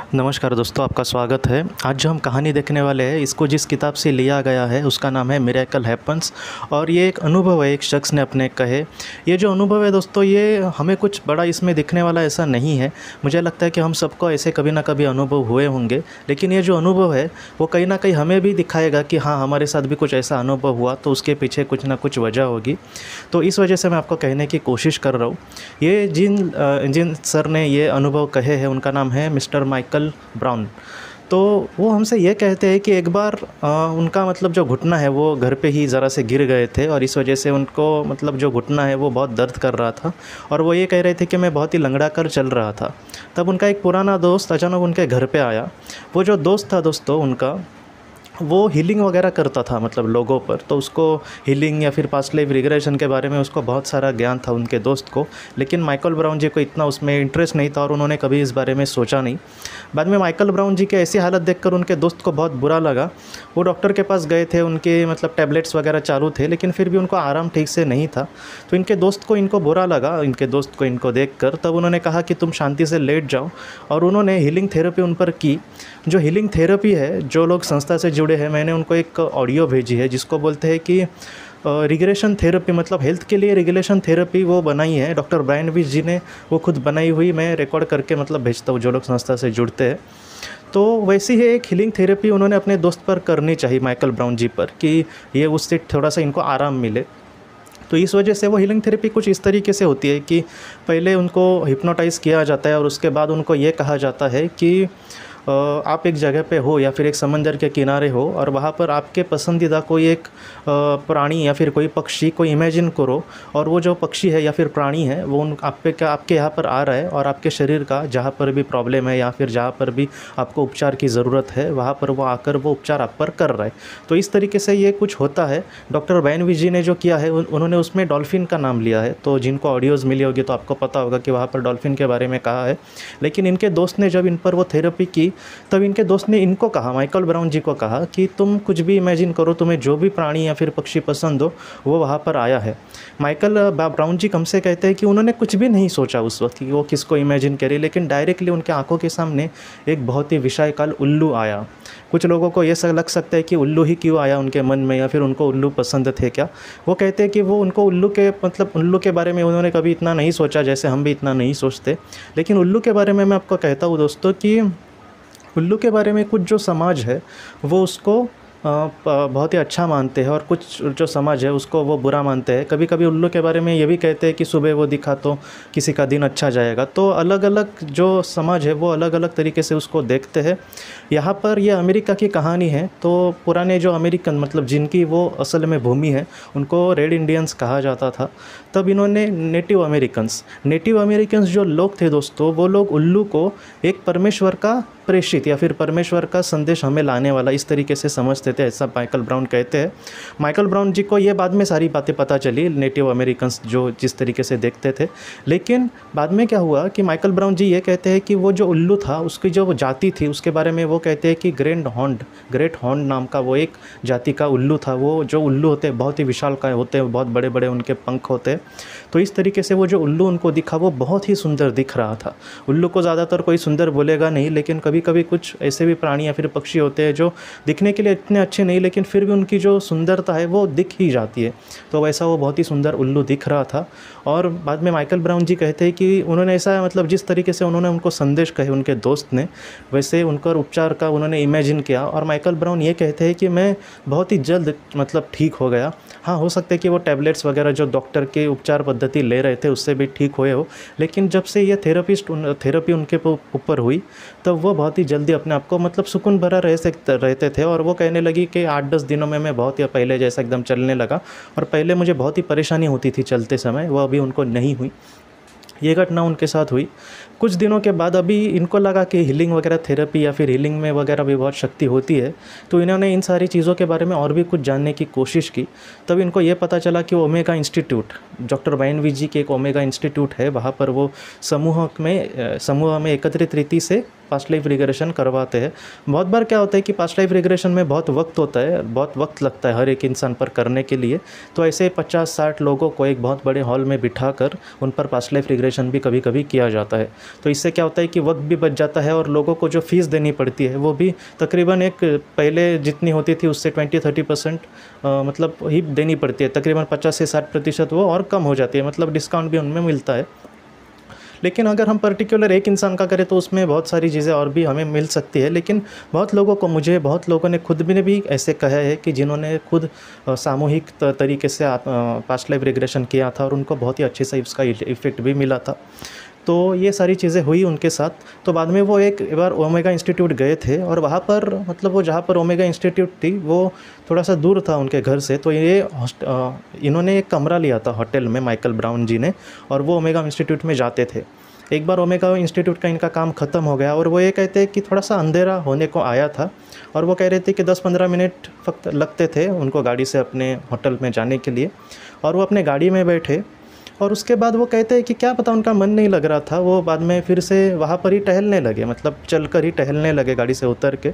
नमस्कार दोस्तों, आपका स्वागत है। आज जो हम कहानी देखने वाले हैं, इसको जिस किताब से लिया गया है उसका नाम है मिरेकल हैपन्स। और ये एक अनुभव है, एक शख्स ने अपने कहे। ये जो अनुभव है दोस्तों, ये हमें कुछ बड़ा इसमें दिखने वाला ऐसा नहीं है। मुझे लगता है कि हम सबको ऐसे कभी ना कभी अनुभव हुए होंगे, लेकिन ये जो अनुभव है वो कहीं ना कहीं हमें भी दिखाएगा कि हाँ, हमारे साथ भी कुछ ऐसा अनुभव हुआ, तो उसके पीछे कुछ ना कुछ वजह होगी। तो इस वजह से मैं आपको कहने की कोशिश कर रहा हूँ। ये जिन सर ने ये अनुभव कहे हैं उनका नाम है मिस्टर माइकल ब्राउन। तो वो हमसे ये कहते हैं कि एक बार उनका मतलब जो घुटना है वो घर पे ही ज़रा से गिर गए थे, और इस वजह से उनको मतलब जो घुटना है वो बहुत दर्द कर रहा था। और वो ये कह रहे थे कि मैं बहुत ही लंगड़ा कर चल रहा था। तब उनका एक पुराना दोस्त अचानक उनके घर पे आया। वो जो दोस्त था दोस्तों उनका, वो हीलिंग वगैरह करता था मतलब लोगों पर। तो उसको हीलिंग या फिर पास्ट लाइफ रिग्रेशन के बारे में उसको बहुत सारा ज्ञान था उनके दोस्त को, लेकिन माइकल ब्राउन जी को इतना उसमें इंटरेस्ट नहीं था और उन्होंने कभी इस बारे में सोचा नहीं। बाद में माइकल ब्राउन जी की ऐसी हालत देखकर उनके दोस्त को बहुत बुरा लगा। वो डॉक्टर के पास गए थे, उनके मतलब टैबलेट्स वगैरह चालू थे, लेकिन फिर भी उनको आराम ठीक से नहीं था। तो इनके दोस्त को इनको बुरा लगा, इनके दोस्त को इनको देखकर। तब उन्होंने कहा कि तुम शांति से लेट जाओ, और उन्होंने हीलिंग थेरेपी उन पर की। जो हीलिंग थेरेपी है, जो लोग संस्था से जुड़े हैं, मैंने उनको एक ऑडियो भेजी है जिसको बोलते हैं कि रिग्रेशन थेरेपी, मतलब हेल्थ के लिए रिग्रेशन थेरेपी वो बनाई है डॉक्टर ब्रायन विच जी ने। वो खुद बनाई हुई मैं रिकॉर्ड करके मतलब भेजता हूँ जो लोग संस्था से जुड़ते हैं। तो वैसी ही एक हीलिंग थेरेपी उन्होंने अपने दोस्त पर करनी चाहिए, माइकल ब्राउन जी पर, कि ये उससे थोड़ा सा इनको आराम मिले। तो इस वजह से वो हीलिंग थेरेपी कुछ इस तरीके से होती है कि पहले उनको हिप्नोटाइज़ किया जाता है और उसके बाद उनको ये कहा जाता है कि आप एक जगह पे हो या फिर एक समंदर के किनारे हो, और वहाँ पर आपके पसंदीदा कोई एक प्राणी या फिर कोई पक्षी को इमेजिन करो, और वो जो पक्षी है या फिर प्राणी है वो आपके यहाँ पर आ रहा है, और आपके शरीर का जहाँ पर भी प्रॉब्लम है या फिर जहाँ पर भी आपको उपचार की ज़रूरत है वहाँ पर वो आकर वो उपचार आप पर कर रहा है। तो इस तरीके से ये कुछ होता है। डॉक्टर ब्रायन विच जी ने जो किया है उन्होंने उसमें डॉल्फिन का नाम लिया है। तो जिनको ऑडियोज़ मिली होगी तो आपको पता होगा कि वहाँ पर डॉल्फिन के बारे में कहा है। लेकिन इनके दोस्त ने जब इन पर वो थेरेपी की, तब इनके दोस्त ने इनको कहा, माइकल ब्राउन जी को कहा कि तुम कुछ भी इमेजिन करो, तुम्हें जो भी प्राणी या फिर पक्षी पसंद हो वो वहाँ पर आया है। माइकल ब्राउन जी हमसे कहते हैं कि उन्होंने कुछ भी नहीं सोचा उस वक्त कि वो किसको इमेजिन करे, लेकिन डायरेक्टली उनके आंखों के सामने एक बहुत ही विशालकाय उल्लू आया। कुछ लोगों को ये लग सकता है कि उल्लू ही क्यों आया उनके मन में, या फिर उनको उल्लू पसंद थे क्या। वो कहते हैं कि वो उनको उल्लू के मतलब उल्लू के बारे में उन्होंने कभी इतना नहीं सोचा, जैसे हम भी इतना नहीं सोचते। लेकिन उल्लू के बारे में मैं आपको कहता हूँ दोस्तों कि उल्लू के बारे में कुछ जो समाज है वो उसको बहुत ही अच्छा मानते हैं, और कुछ जो समाज है उसको वो बुरा मानते हैं। कभी कभी उल्लू के बारे में ये भी कहते हैं कि सुबह वो दिखा तो किसी का दिन अच्छा जाएगा। तो अलग अलग जो समाज है वो अलग अलग तरीके से उसको देखते हैं। यहाँ पर ये अमेरिका की कहानी है। तो पुराने जो अमेरिकन मतलब जिनकी वो असल में भूमि है उनको रेड इंडियंस कहा जाता था। तब इन्होंने नेटिव अमेरिकन्स जो लोग थे दोस्तों, वो लोग उल्लू को एक परमेश्वर का प्रेषित या फिर परमेश्वर का संदेश हमें लाने वाला इस तरीके से समझते थे, ऐसा माइकल ब्राउन कहते हैं। माइकल ब्राउन जी को ये बाद में सारी बातें पता चली, नेटिव अमेरिकन्स जो जिस तरीके से देखते थे। लेकिन बाद में क्या हुआ कि माइकल ब्राउन जी ये कहते हैं कि वो जो उल्लू था उसकी जो जाति थी उसके बारे में वो कहते हैं कि ग्रेट हॉर्न नाम का वो एक जाति का उल्लू था। वो जो उल्लू होते हैं बहुत ही विशालकाय होते हैं, बहुत बड़े बड़े उनके पंख होते हैं। तो इस तरीके से वो जो उल्लू उनको दिखा वो बहुत ही सुंदर दिख रहा था। उल्लू को ज़्यादातर कोई सुंदर बोलेगा नहीं, लेकिन कभी कभी कुछ ऐसे भी प्राणी या फिर पक्षी होते हैं जो दिखने के लिए इतने अच्छे नहीं, लेकिन फिर भी उनकी जो सुंदरता है वो दिख ही जाती है। तो वैसा वो बहुत ही सुंदर उल्लू दिख रहा था। और बाद में माइकल ब्राउन जी कहते हैं कि उन्होंने ऐसा मतलब जिस तरीके से उन्होंने उनको संदेश कहे उनके दोस्त ने, वैसे उनका उपचार का उन्होंने इमेजिन किया। और माइकल ब्राउन ये कहते हैं कि मैं बहुत ही जल्द मतलब ठीक हो गया। हाँ, हो सकता है कि वो टैबलेट्स वगैरह जो डॉक्टर के उपचार पद्धति ले रहे थे उससे भी ठीक हुए हो, लेकिन जब से ये थेरेपी उनके ऊपर हुई तब वो बहुत ही जल्दी अपने आप को मतलब सुकून भरा रहते थे। और वो कहने लगी कि 8-10 दिनों में मैं बहुत ही पहले जैसा एकदम चलने लगा, और पहले मुझे बहुत ही परेशानी होती थी चलते समय, वो अभी उनको नहीं हुई। ये घटना उनके साथ हुई। कुछ दिनों के बाद अभी इनको लगा कि हीलिंग वगैरह थेरेपी या फिर हीलिंग में वगैरह भी बहुत शक्ति होती है। तो इन्होंने इन सारी चीज़ों के बारे में और भी कुछ जानने की कोशिश की। तब इनको ये पता चला कि ओमेगा इंस्टीट्यूट, डॉक्टर ब्रायन विच जी के एक ओमेगा इंस्टीट्यूट है, वहाँ पर वो समूह में एकत्रित रीति से पास्ट लाइफ रिग्रेशन करवाते हैं। बहुत बार क्या होता है कि पास्ट लाइफ रिग्रेशन में बहुत वक्त होता है, बहुत वक्त लगता है हर एक इंसान पर करने के लिए। तो ऐसे 50-60 लोगों को एक बहुत बड़े हॉल में बिठाकर उन पर पास्ट लाइफ रिग्रेशन भी कभी कभी किया जाता है। तो इससे क्या होता है कि वक्त भी बच जाता है और लोगों को जो फ़ीस देनी पड़ती है वो भी तकरीबन एक पहले जितनी होती थी उससे 20-30% मतलब ही देनी पड़ती है। तकरीबन 50 से 60% वो और कम हो जाती है, मतलब डिस्काउंट भी उनमें मिलता है। लेकिन अगर हम पर्टिकुलर एक इंसान का करें तो उसमें बहुत सारी चीज़ें और भी हमें मिल सकती है। लेकिन बहुत लोगों को, मुझे बहुत लोगों ने खुद भी ऐसे कहा है कि जिन्होंने खुद सामूहिक तरीके से पास्ट लाइफ रिग्रेशन किया था और उनको बहुत ही अच्छे से इसका इफ़ेक्ट भी मिला था। तो ये सारी चीज़ें हुई उनके साथ। तो बाद में वो एक बार ओमेगा इंस्टीट्यूट गए थे और वहाँ पर मतलब वो जहाँ पर ओमेगा इंस्टीट्यूट थी वो थोड़ा सा दूर था उनके घर से। तो इन्होंने एक कमरा लिया था होटल में, माइकल ब्राउन जी ने, और वो ओमेगा इंस्टीट्यूट में जाते थे। एक बार ओमेगा इंस्टीट्यूट का इनका काम ख़त्म हो गया और वो ये कहते हैं कि थोड़ा सा अंधेरा होने को आया था और वो कह रहे थे कि 10-15 मिनट फक्त लगते थे उनको गाड़ी से अपने होटल में जाने के लिए। और वो अपने गाड़ी में बैठे और उसके बाद वो कहते हैं कि क्या पता उनका मन नहीं लग रहा था, वो बाद में फिर से वहाँ पर ही टहलने लगे, मतलब चलकर ही टहलने लगे गाड़ी से उतर के।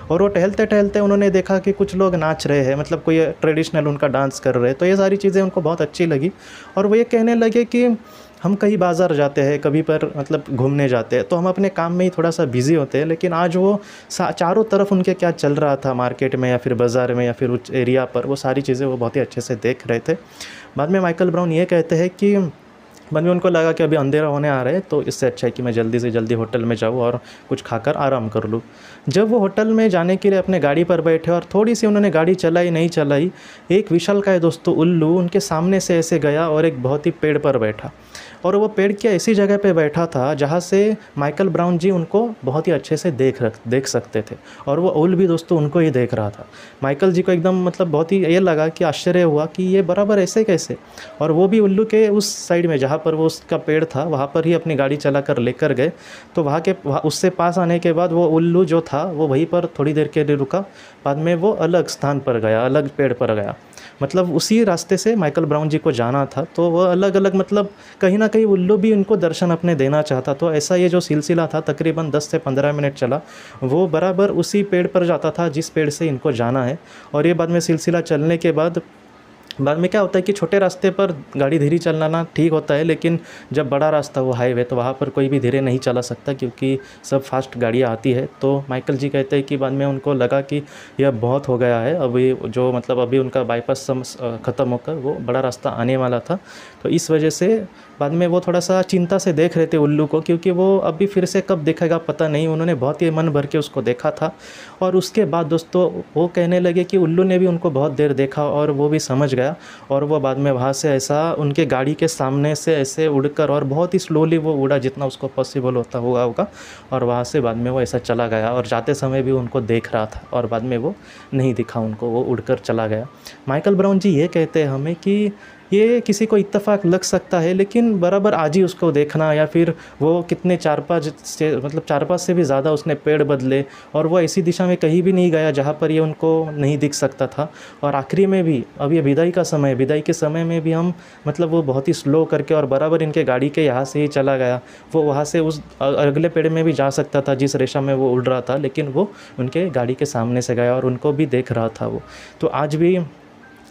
और वो टहलते टहलते उन्होंने देखा कि कुछ लोग नाच रहे हैं, मतलब कोई ट्रेडिशनल उनका डांस कर रहे हैं। तो ये सारी चीज़ें उनको बहुत अच्छी लगी और वो ये कहने लगे कि हम कहीं बाज़ार जाते हैं, कभी पर मतलब घूमने जाते हैं तो हम अपने काम में ही थोड़ा सा बिज़ी होते हैं, लेकिन आज वो चारों तरफ उनके क्या चल रहा था मार्केट में या फिर बाज़ार में या फिर उस एरिया पर, वो सारी चीज़ें वो बहुत ही अच्छे से देख रहे थे। बाद में माइकल ब्राउन ये कहते हैं कि बाद में उनको लगा कि अभी अंधेरा होने आ रहा है तो इससे अच्छा है कि मैं जल्दी से जल्दी होटल में जाऊँ और कुछ खाकर आराम कर लूँ। जब वो होटल में जाने के लिए अपने गाड़ी पर बैठे और थोड़ी सी उन्होंने गाड़ी चलाई नहीं चलाई, एक विशालकाय दोस्तों उल्लू उनके सामने से ऐसे गया और एक बहुत ही पेड़ पर बैठा। और वो पेड़ की ऐसी जगह पे बैठा था जहाँ से माइकल ब्राउन जी उनको बहुत ही अच्छे से देख सकते थे और वो उल्लू भी दोस्तों उनको ही देख रहा था। माइकल जी को एकदम मतलब बहुत ही ये लगा कि आश्चर्य हुआ कि ये बराबर ऐसे कैसे। और वो भी उल्लू के उस साइड में जहाँ पर वो उसका पेड़ था वहाँ पर ही अपनी गाड़ी चला कर लेकर गए। तो उससे पास आने के बाद वो उल्लू जो था वो वहीं पर थोड़ी देर के लिए रुका, बाद में वो अलग स्थान पर गया, अलग पेड़ पर गया। मतलब उसी रास्ते से माइकल ब्राउन जी को जाना था तो वो अलग अलग मतलब कहीं ना कहीं उल्लू भी उनको दर्शन अपने देना चाहता। तो ऐसा ये जो सिलसिला था तकरीबन 10 से 15 मिनट चला, वो बराबर उसी पेड़ पर जाता था जिस पेड़ से इनको जाना है। और ये बाद में सिलसिला चलने के बाद में क्या होता है कि छोटे रास्ते पर गाड़ी धीरे चलाना ठीक होता है, लेकिन जब बड़ा रास्ता वो हाईवे तो वहाँ पर कोई भी धीरे नहीं चला सकता क्योंकि सब फास्ट गाड़ियाँ आती है। तो माइकल जी कहते हैं कि बाद में उनको लगा कि यह बहुत हो गया है, अभी जो मतलब अभी उनका बाईपास ख़त्म होकर वो बड़ा रास्ता आने वाला था। तो इस वजह से बाद में वो थोड़ा सा चिंता से देख रहे थे उल्लू को, क्योंकि वो अभी फिर से कब दिखेगा पता नहीं। उन्होंने बहुत ही मन भर के उसको देखा था। और उसके बाद दोस्तों वो कहने लगे कि उल्लू ने भी उनको बहुत देर देखा और वो भी समझ गया। और वो बाद में वहाँ से ऐसा उनके गाड़ी के सामने से ऐसे उड़कर, और बहुत ही स्लोली वो उड़ा जितना उसको पॉसिबल होगा और वहाँ से बाद में वो ऐसा चला गया। और जाते समय भी उनको देख रहा था और बाद में वो नहीं दिखा उनको, वो उड़कर चला गया। माइकल ब्राउन जी ये कहते हैं हमें कि ये किसी को इत्तेफाक लग सकता है, लेकिन बराबर आज ही उसको देखना, या फिर वो कितने 4-5 से भी ज़्यादा उसने पेड़ बदले और वो ऐसी दिशा में कहीं भी नहीं गया जहाँ पर ये उनको नहीं दिख सकता था। और आखिरी में भी अब ये विदाई के समय में भी हम मतलब वो बहुत ही स्लो करके और बराबर इनके गाड़ी के यहाँ से ही चला गया। वो वहाँ से उस अगले पेड़ में भी जा सकता था जिस रेशा में वो उड़ रहा था, लेकिन वो उनके गाड़ी के सामने से गया और उनको भी देख रहा था वो। तो आज भी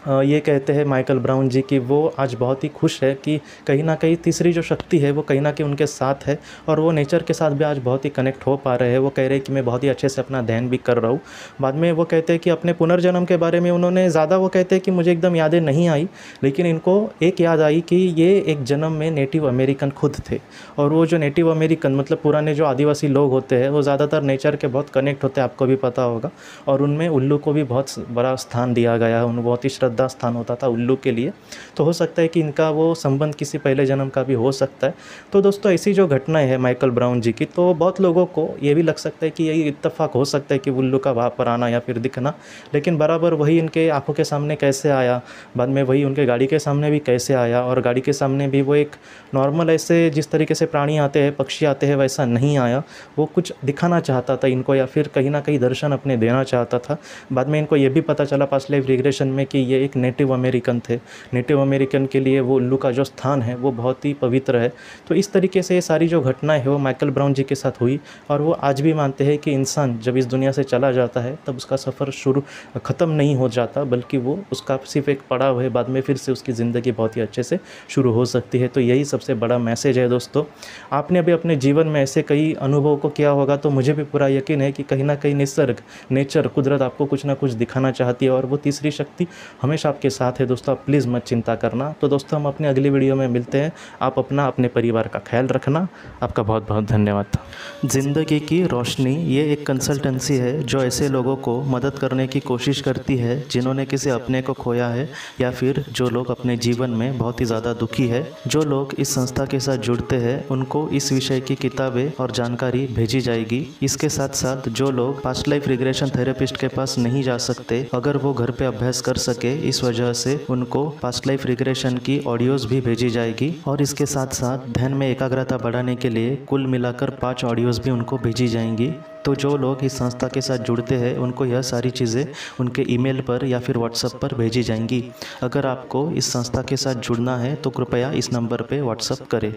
ये कहते हैं माइकल ब्राउन जी कि वो आज बहुत ही खुश है कि कहीं ना कहीं तीसरी जो शक्ति है वो कहीं ना कहीं उनके साथ है और वो नेचर के साथ भी आज बहुत ही कनेक्ट हो पा रहे हैं। वो कह रहे हैं कि मैं बहुत ही अच्छे से अपना ध्यान भी कर रहा हूँ। बाद में वो कहते हैं कि अपने पुनर्जन्म के बारे में उन्होंने ज़्यादा, वो कहते हैं कि मुझे एकदम यादें नहीं आई, लेकिन इनको एक याद आई कि ये एक जन्म में नेटिव अमेरिकन खुद थे। और वो जो नेटिव अमेरिकन मतलब पुराने जो आदिवासी लोग होते हैं वो ज़्यादातर नेचर के बहुत कनेक्ट होते हैं, आपको भी पता होगा। और उनमें उल्लू को भी बहुत बड़ा स्थान दिया गया है, उन बहुत ही श्रद्धा स्थान होता था उल्लू के लिए। तो हो सकता है कि इनका वो संबंध किसी पहले जन्म का भी हो सकता है। तो दोस्तों ऐसी जो घटनाएं है माइकल ब्राउन जी की, तो बहुत लोगों को ये भी लग सकता है कि यही इत्तेफाक हो सकता है कि उल्लू का वहाँ पर आना या फिर दिखना, लेकिन बराबर वही इनके आंखों के सामने कैसे आया, बाद में वही उनके गाड़ी के सामने भी कैसे आया। और गाड़ी के सामने भी वो एक नॉर्मल ऐसे जिस तरीके से प्राणी आते हैं, पक्षी आते हैं, वैसा नहीं आया। वो कुछ दिखाना चाहता था इनको या फिर कहीं ना कहीं दर्शन अपने देना चाहता था। बाद में इनको ये भी पता चला पास्ट लाइफ रिग्रेशन में कि ये ये एक नेटिव अमेरिकन थे। नेटिव अमेरिकन के लिए वो उल्लू का जो स्थान है वो बहुत ही पवित्र है। तो इस तरीके से ये सारी जो घटनाएं हैं वो माइकल ब्राउन जी के साथ हुई, और वो आज भी मानते हैं कि इंसान जब इस दुनिया से चला जाता है तब उसका सफ़र ख़त्म नहीं हो जाता, बल्कि वो उसका सिर्फ एक पड़ाव है, बाद में फिर से उसकी ज़िंदगी बहुत ही अच्छे से शुरू हो सकती है। तो यही सबसे बड़ा मैसेज है दोस्तों। आपने भी अपने जीवन में ऐसे कई अनुभव को किया होगा, तो मुझे भी पूरा यकीन है कि कहीं ना कहीं निसर्ग, नेचर, कुदरत आपको कुछ ना कुछ दिखाना चाहती है, और वो तीसरी शक्ति हमेशा आपके साथ है दोस्तों। आप प्लीज़ मत चिंता करना। तो दोस्तों हम अपने अगली वीडियो में मिलते हैं। आप अपना, अपने परिवार का ख्याल रखना। आपका बहुत बहुत धन्यवाद। ज़िंदगी की रोशनी ये एक कंसल्टेंसी है जो ऐसे लोगों को मदद करने की कोशिश करती है जिन्होंने किसी अपने को खोया है, या फिर जो लोग अपने जीवन में बहुत ही ज़्यादा दुखी है। जो लोग इस संस्था के साथ जुड़ते हैं उनको इस विषय की किताबें और जानकारी भेजी जाएगी। इसके साथ साथ जो लोग पास्ट लाइफ रिग्रेशन थेरेपिस्ट के पास नहीं जा सकते, अगर वो घर पे अभ्यास कर सके, इस वजह से उनको पास्ट लाइफ रिग्रेशन की ऑडियोज़ भी भेजी जाएगी। और इसके साथ साथ ध्यान में एकाग्रता बढ़ाने के लिए कुल मिलाकर 5 ऑडियोज़ भी उनको भेजी जाएंगी। तो जो लोग इस संस्था के साथ जुड़ते हैं उनको यह सारी चीज़ें उनके ईमेल पर या फिर व्हाट्सएप पर भेजी जाएंगी। अगर आपको इस संस्था के साथ जुड़ना है तो कृपया इस नंबर पे व्हाट्सएप करें।